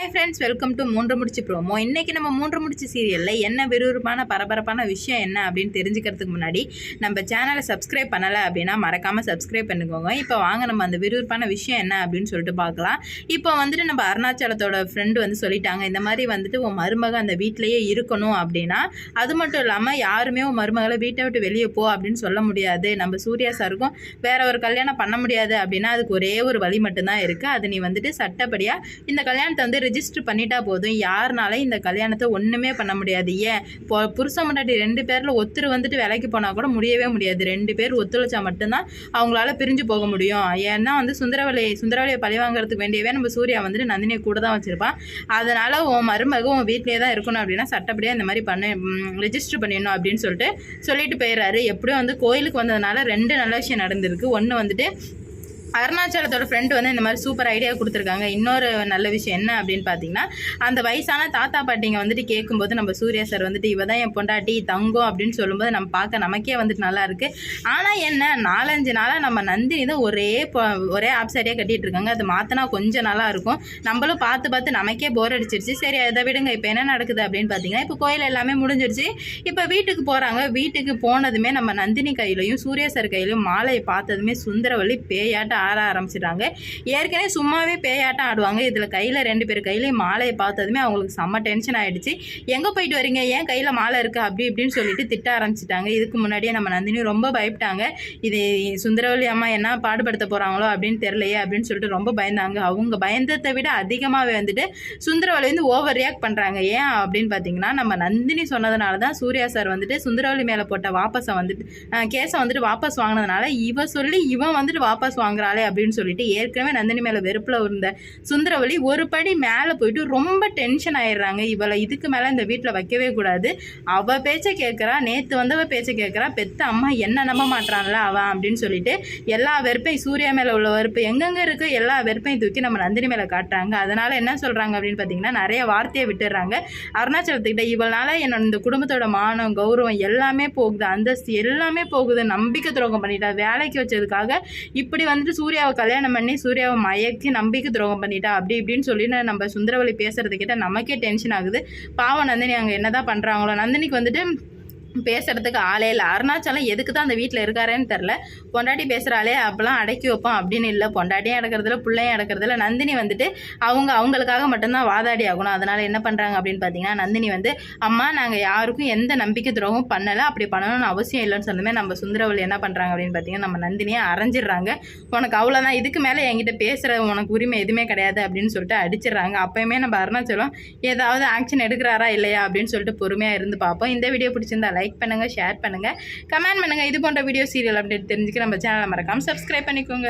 Hi friends, welcome to மூன்று முடிச்சு promo. இன்றைக்கி நம்ம மூன்று முடிச்சு சீரியலில் என்ன விறுவிறுப்பான பரபரப்பான விஷயம் என்ன அப்படின்னு தெரிஞ்சுக்கிறதுக்கு முன்னாடி நம்ம சேனலை சப்ஸ்கிரைப் பண்ணலை அப்படின்னா மறக்காமல் சப்ஸ்கிரைப் பண்ணிக்கோங்க. இப்போ வாங்க நம்ம அந்த விறுவிறுப்பான விஷயம் என்ன அப்படின்னு சொல்லிட்டு பார்க்கலாம். இப்போ வந்துட்டு நம்ம அருணாச்சலத்தோட ஃப்ரெண்டு வந்து சொல்லிட்டாங்க, இந்த மாதிரி வந்துட்டு உன் மருமக அந்த வீட்டிலையே இருக்கணும் அப்படின்னா, அது மட்டும் இல்லாமல் யாருமே உன் மருமகளை வீட்டை விட்டு வெளியே போ அப்படின்னு சொல்ல முடியாது. நம்ம சூர்யா சாருக்கும் வேற ஒரு கல்யாணம் பண்ண முடியாது அப்படின்னா அதுக்கு ஒரே ஒரு வழி மட்டும்தான் இருக்குது. அது நீ வந்துட்டு சட்டப்படியாக இந்த கல்யாணத்தை வந்து ரெஜிஸ்டர் பண்ணிட்டா போதும். யாருனால இந்த கல்யாணத்தை ஒன்றுமே பண்ண முடியாது. ஏன் புருஷன் முன்னாடி 2 பேரில் ஒருத்தர் வந்துட்டு வேலைக்கு போனால் கூட முடியவே முடியாது. 2 பேர் ஒத்துழைச்சா மட்டும்தான் அவங்களால பிரிஞ்சு போக முடியும். ஏன்னா வந்து சுந்தரவலியை பழி வாங்குறதுக்கு வேண்டியவே நம்ம சூர்யா வந்துட்டு நந்தினியை கூட தான் வச்சுருப்பான். அதனால் உன் மருமக உன் வீட்டிலே தான் இருக்கணும் அப்படின்னா சட்டப்படியாக இந்த மாதிரி ரெஜிஸ்டர் பண்ணிடணும் அப்படின்னு சொல்லிட்டு போயிடுறாரு. எப்படியும் வந்து கோயிலுக்கு வந்ததுனால 2 நல்ல விஷயம் நடந்திருக்கு. ஒன்று வந்துட்டு அருணாச்சலத்தோட ஃப்ரெண்டு வந்து இந்த மாதிரி சூப்பர் ஐடியா கொடுத்துருக்காங்க. இன்னொரு நல்ல விஷயம் என்ன அப்படின்னு பார்த்தீங்கன்னா, அந்த வயசான தாத்தா பாட்டிங்க வந்துட்டு கேட்கும்போது நம்ம சூர்யா சார் வந்துட்டு இவ தான் என் பொண்டாட்டி தங்கம் அப்படின்னு சொல்லும்போது நம்ம நமக்கே வந்துட்டு நல்லா இருக்கு. ஆனால் என்ன 4-5 நாளாக நம்ம நந்தினி தான் ஒரே ஆப்சைடியாக கட்டிகிட்டு இருக்காங்க. அது மாற்றினா கொஞ்சம் நல்லா இருக்கும். நம்மளும் பார்த்து நமக்கே போர் அடிச்சிருச்சு. சரி அதை விடுங்க. இப்போ என்ன நடக்குது அப்படின்னு பார்த்தீங்கன்னா, இப்போ கோயில் எல்லாமே முடிஞ்சிருச்சு. இப்போ வீட்டுக்கு போகிறாங்க. வீட்டுக்கு போனதுமே நம்ம நந்தினி கையிலையும் சூர்யா சார் கையிலையும் மாலையை பார்த்ததுமே சுந்தரவல்லி பேயாட்ட ஆட ஆரம்பிச்சிட்டாங்க. ஏற்கனவே சும்மாவே பேயாட்டம் ஆடுவாங்க. இதில் கையில் 2 பேர் கையிலையும் மாலையை பார்த்ததுமே அவங்களுக்கு செம்ம டென்ஷன் ஆகிடுச்சு. எங்கே போயிட்டு வரீங்க, ஏன் கையில் மாலை இருக்குது அப்படி இப்படின்னு சொல்லிட்டு திட்ட ஆரம்பிச்சிட்டாங்க. இதுக்கு முன்னாடியே நம்ம நந்தினி ரொம்ப பயப்பட்டாங்க. இது சுந்தரவல்லி அம்மா என்ன பாடுபடுத்த போகிறாங்களோ அப்படின்னு தெரியலையே அப்படின்னு சொல்லிட்டு ரொம்ப பயந்தாங்க. அவங்க பயந்ததை விட அதிகமாகவே வந்துட்டு சுந்தரவல்லி வந்து ஓவர் ரியாக்ட் பண்ணுறாங்க. ஏன் அப்படின்னு பார்த்தீங்கன்னா, நம்ம நந்தினி சொன்னதுனால தான் சூர்யா சார் வந்துட்டு சுந்தரவல்லி மேலே போட்ட கேஸை வந்துட்டு வாபஸ் வாங்கினதுனால இவன் வந்துட்டு வாபஸ் வாங்குறாள் அப்படின்னு சொல்லிட்டு ஏற்கனவே நந்தினி மேல வெறுப்புல இருந்த சுந்தரவல்லி ஒரு படி மேல போயிட்டு ரொம்ப டென்ஷன் ஆயிடுறாங்க. இவளை இதுக்கு மேல இந்த வீட்டுல வைக்கவே கூடாது. அவ பேச்ச கேட்கறா, நேத்து வந்தவ பேச்ச கேட்கறா, பெத்த அம்மா என்ன நம்ப மாட்டான்ல அவன் அப்படின்னு சொல்லிட்டு எல்லா வெறுப்பையும் சூர்யா மேல உள்ள வெறுப்பு எங்கெங்க இருக்கு எல்லா வெறுப்பையும் தூக்கி நம்ம நந்தினி மேல காட்டுறாங்க. அதனால என்ன சொல்றாங்க அப்படின்னு பாத்தீங்கன்னா, நிறைய வார்த்தையை விட்டுடுறாங்க அருணாச்சலத்துக்கிட்ட. இவளால என்னோட இந்த குடும்பத்தோட மானம் கௌரவம் எல்லாமே போகுது, அந்தஸ்து எல்லாமே போகுது, நம்பிக்கை துரோகம் பண்ணிட்டா, வேலைக்கு வச்சதுக்காக இப்படி வந்துட்டு சூர்யாவை கல்யாணம் பண்ணி சூர்யாவை மயக்கி நம்பிக்கை துரோகம் பண்ணிட்டா அப்படி இப்படின்னு சொல்லி நம்ம சுந்தரவல்லி பேசுறது கிட்ட நமக்கே டென்ஷன் ஆகுது. பாவம் நந்தினி அங்கே என்னதான் பண்ணுறாங்களோ. நந்தினிக்கு வந்துட்டு பேசுறதுக்கு ஆளே இல்லை. அருணாச்சலம் எதுக்கு தான் அந்த வீட்டில் இருக்காரேன்னு தெரில. பொண்டாட்டி பேசுகிறாளே அப்பெல்லாம் அடக்கி வைப்போம் அப்படின்னு இல்லை. பொண்டாட்டியும் அடக்கிறதுல பிள்ளையும் அடக்கிறதுல நந்தினி வந்துட்டு அவங்களுக்காக மட்டும்தான் வாதாடி ஆகணும். அதனால் என்ன பண்ணுறாங்க அப்படின்னு பார்த்தீங்கன்னா, நந்தினி வந்து அம்மா நாங்கள் யாருக்கும் எந்த நம்பிக்கை துரோகம் பண்ணலை, அப்படி பண்ணணும்னு அவசியம் இல்லைன்னு சொன்னதுமே நம்ம சுந்தரவல்லி என்ன பண்ணுறாங்க அப்படின்னு பார்த்தீங்கன்னா, நம்ம நந்தினியை அரைஞ்சிடுறாங்க. உனக்கு அவ்வளோதான், இதுக்கு மேலே என்கிட்ட பேசுகிற உனக்கு உரிமை எதுவுமே கிடையாது அப்படின்னு சொல்லிட்டு அடிச்சிடுறாங்க. அப்போயுமே நம்ம அருணாச்சலம் ஏதாவது ஆக்ஷன் எடுக்கிறாரா இல்லையா அப்படின்னு சொல்லிட்டு பொறுமையாக இருந்து பார்ப்போம். இந்த வீடியோ பிடிச்சிருந்தா லைக் பண்ணுங்க, ஷேர் பண்ணுங்க, கமெண்ட் பண்ணுங்க. இது போன்ற வீடியோ சீரியல் அப்டேட் தெரிஞ்சுக்க நம்ம சேனலை மறக்காம சப்ஸ்கிரைப் பண்ணிக்கோங்க.